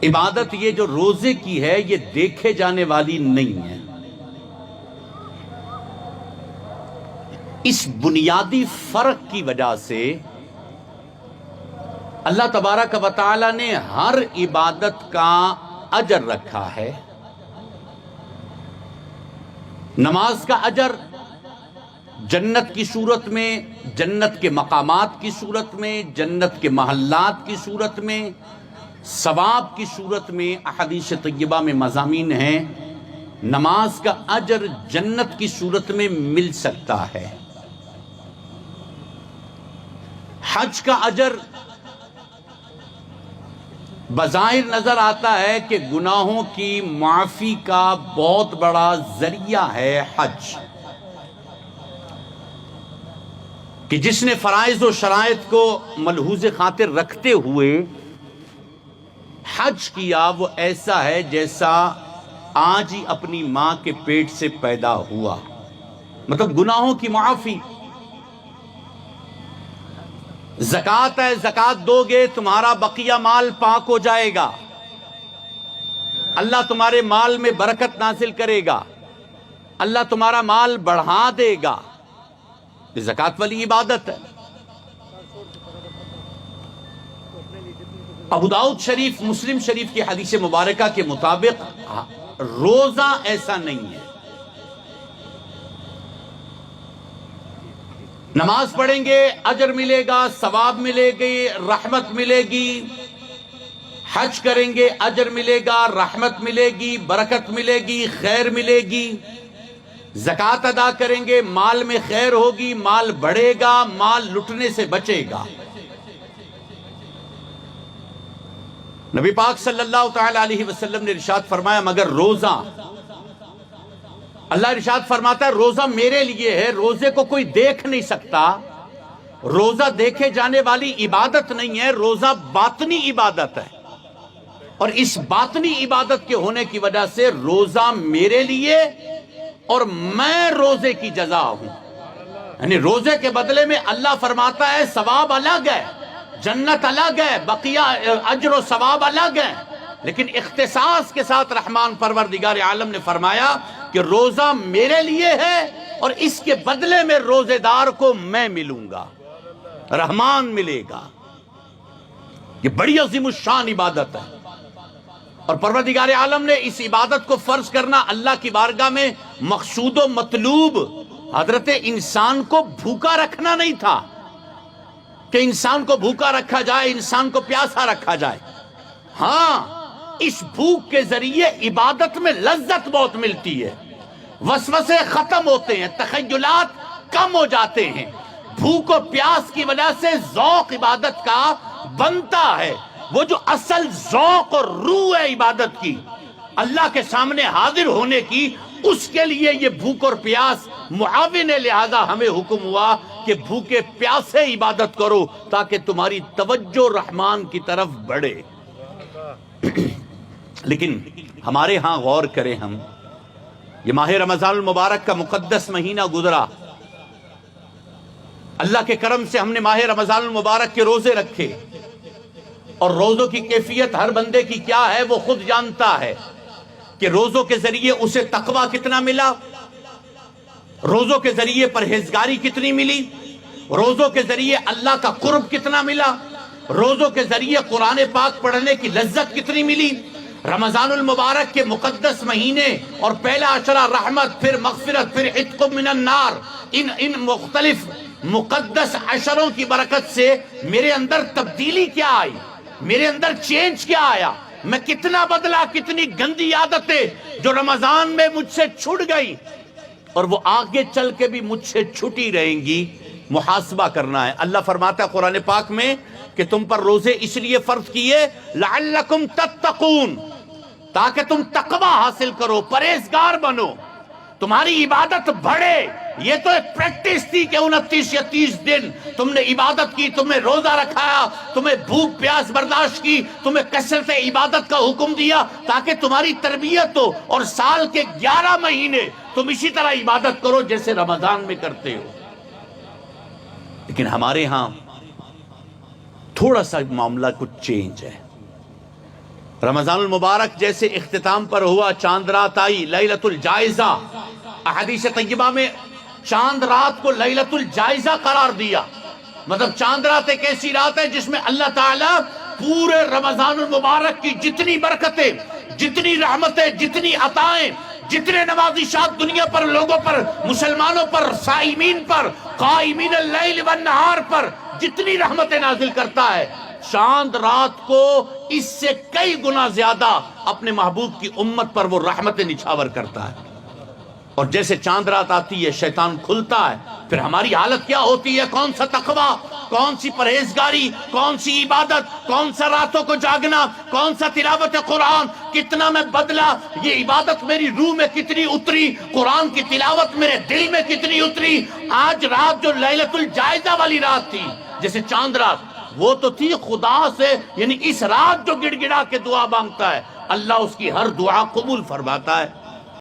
عبادت یہ جو روزے کی ہے یہ دیکھے جانے والی نہیں ہے۔ اس بنیادی فرق کی وجہ سے اللہ تبارک و تعالی نے ہر عبادت کا اجر رکھا ہے۔ نماز کا اجر جنت کی صورت میں، جنت کے مقامات کی صورت میں، جنت کے محلات کی صورت میں، ثواب کی صورت میں احادیث طیبہ میں مضامین ہیں۔ نماز کا اجر جنت کی صورت میں مل سکتا ہے۔ حج کا اجر بظاہر نظر آتا ہے کہ گناہوں کی معافی کا بہت بڑا ذریعہ ہے حج، کہ جس نے فرائض و شرائط کو ملحوظ خاطر رکھتے ہوئے حج کیا وہ ایسا ہے جیسا آج ہی اپنی ماں کے پیٹ سے پیدا ہوا، مطلب گناہوں کی معافی۔ زکوٰۃ ہے، زکوٰۃ دو گے تمہارا بقیہ مال پاک ہو جائے گا، اللہ تمہارے مال میں برکت نازل کرے گا، اللہ تمہارا مال بڑھا دے گا۔ یہ زکوٰۃ والی عبادت ہے۔ ابو داؤد شریف، مسلم شریف کی حدیث مبارکہ کے مطابق روزہ ایسا نہیں ہے۔ نماز پڑھیں گے اجر ملے گا، ثواب ملے گی، رحمت ملے گی۔ حج کریں گے اجر ملے گا، رحمت ملے گی، برکت ملے گی، خیر ملے گی۔ زکوٰۃ ادا کریں گے مال میں خیر ہوگی، مال بڑھے گا، مال لٹنے سے بچے گا۔ نبی پاک صلی اللہ تعالی علیہ وسلم نے ارشاد فرمایا مگر روزہ، اللہ ارشاد فرماتا ہے روزہ میرے لیے ہے، روزے کو کوئی دیکھ نہیں سکتا۔ روزہ دیکھے جانے والی عبادت نہیں ہے، روزہ باطنی عبادت ہے، اور اس باطنی عبادت کے ہونے کی وجہ سے روزہ میرے لیے اور میں روزے کی جزا ہوں۔ یعنی روزے کے بدلے میں اللہ فرماتا ہے ثواب الگ ہے، جنت الگ ہے، بقیہ اجر و ثواب الگ ہے، لیکن اختصاص کے ساتھ رحمان پروردگار عالم نے فرمایا کہ روزہ میرے لیے ہے اور اس کے بدلے میں روزے دار کو میں ملوں گا، رحمان ملے گا۔ یہ بڑی عظیم الشان عبادت ہے، اور پروردگار عالم نے اس عبادت کو فرض کرنا اللہ کی بارگاہ میں مقصود و مطلوب حضرت انسان کو بھوکا رکھنا نہیں تھا کہ انسان کو بھوکا رکھا جائے، انسان کو پیاسا رکھا جائے۔ ہاں، اس بھوک کے ذریعے عبادت میں لذت بہت ملتی ہے، وسوسے ختم ہوتے ہیں، تخیلات کم ہو جاتے ہیں، بھوک و پیاس کی وجہ سے ذوق عبادت کا بنتا ہے۔ وہ جو اصل ذوق اور روح ہے عبادت کی، اللہ کے سامنے حاضر ہونے کی، اس کے لیے یہ بھوک اور پیاس معاون ہے۔ لہذا ہمیں حکم ہوا کہ بھوکے پیاسے عبادت کرو تاکہ تمہاری توجہ رحمان کی طرف بڑھے۔ لیکن ہمارے ہاں غور کریں، ہم یہ ماہ رمضان المبارک کا مقدس مہینہ گزرا، اللہ کے کرم سے ہم نے ماہ رمضان المبارک کے روزے رکھے، اور روزوں کی کیفیت ہر بندے کی کیا ہے وہ خود جانتا ہے کہ روزوں کے ذریعے اسے تقوی کتنا ملا، روزوں کے ذریعے پرہیزگاری کتنی ملی، روزوں کے ذریعے اللہ کا قرب کتنا ملا، روزوں کے ذریعے قرآن پاک پڑھنے کی لذت کتنی ملی۔ رمضان المبارک کے مقدس مہینے اور پہلا عشرہ رحمت، پھر مغفرت، پھر عتق من النار، ان مختلف مقدس عشروں کی برکت سے میرے اندر تبدیلی کیا آئی، میرے اندر چینج کیا آیا، میں کتنا بدلا، کتنی گندی عادتیں جو رمضان میں مجھ سے چھٹ گئی اور وہ آگے چل کے بھی مجھ سے چھٹی رہیں گی، محاسبہ کرنا ہے۔ اللہ فرماتا ہے قرآن پاک میں کہ تم پر روزے اس لیے فرض کیے لعلکم تتقون، تاکہ تم تقوی حاصل کرو، پرہیزگار بنو، تمہاری عبادت بڑھے۔ یہ تو ایک پریکٹس تھی کہ 29 یا 30 دن تم نے عبادت کی، تمہیں روزہ رکھایا، تمہیں بھوک پیاس برداشت کی، تمہیں کثرت عبادت کا حکم دیا تاکہ تمہاری تربیت ہو، اور سال کے 11 مہینے تم اسی طرح عبادت کرو جیسے رمضان میں کرتے ہو۔ لیکن ہمارے ہاں تھوڑا سا معاملہ کچھ چینج ہے۔ رمضان المبارک جیسے اختتام پر ہوا، چاند رات آئی، لیلۃ الجائزہ، احادیث طیبہ میں چاند رات کو لیلۃ الجائزہ قرار دیا۔ مطلب چاند رات ایک ایسی رات ہے جس میں اللہ تعالیٰ پورے رمضان المبارک کی جتنی برکتیں، جتنی رحمتیں، جتنی عطائیں، جتنے نوازشات دنیا پر، لوگوں پر، مسلمانوں پر، صائمین پر، قائمین اللیل والنہار پر جتنی رحمتیں نازل کرتا ہے، چاند رات کو اس سے کئی گنا زیادہ اپنے محبوب کی امت پر وہ رحمتیں نچھاور کرتا ہے۔ اور جیسے چاند رات آتی ہے شیطان کھلتا ہے، پھر ہماری حالت کیا ہوتی ہے؟ کون سا تقویٰ، کون سی پرہیزگاری، کون سی عبادت، کون سا راتوں کو جاگنا، کون سا تلاوت قرآن، کتنا میں بدلا، یہ عبادت میری روح میں کتنی اتری، قرآن کی تلاوت میرے دل میں کتنی اتری۔ آج رات جو لیلۃ الجائزہ والی رات تھی، جیسے چاند رات، وہ تو تھی خدا سے، یعنی اس رات جو گڑ گڑا کے دعا مانگتا ہے اللہ اس کی ہر دعا قبول فرماتا ہے۔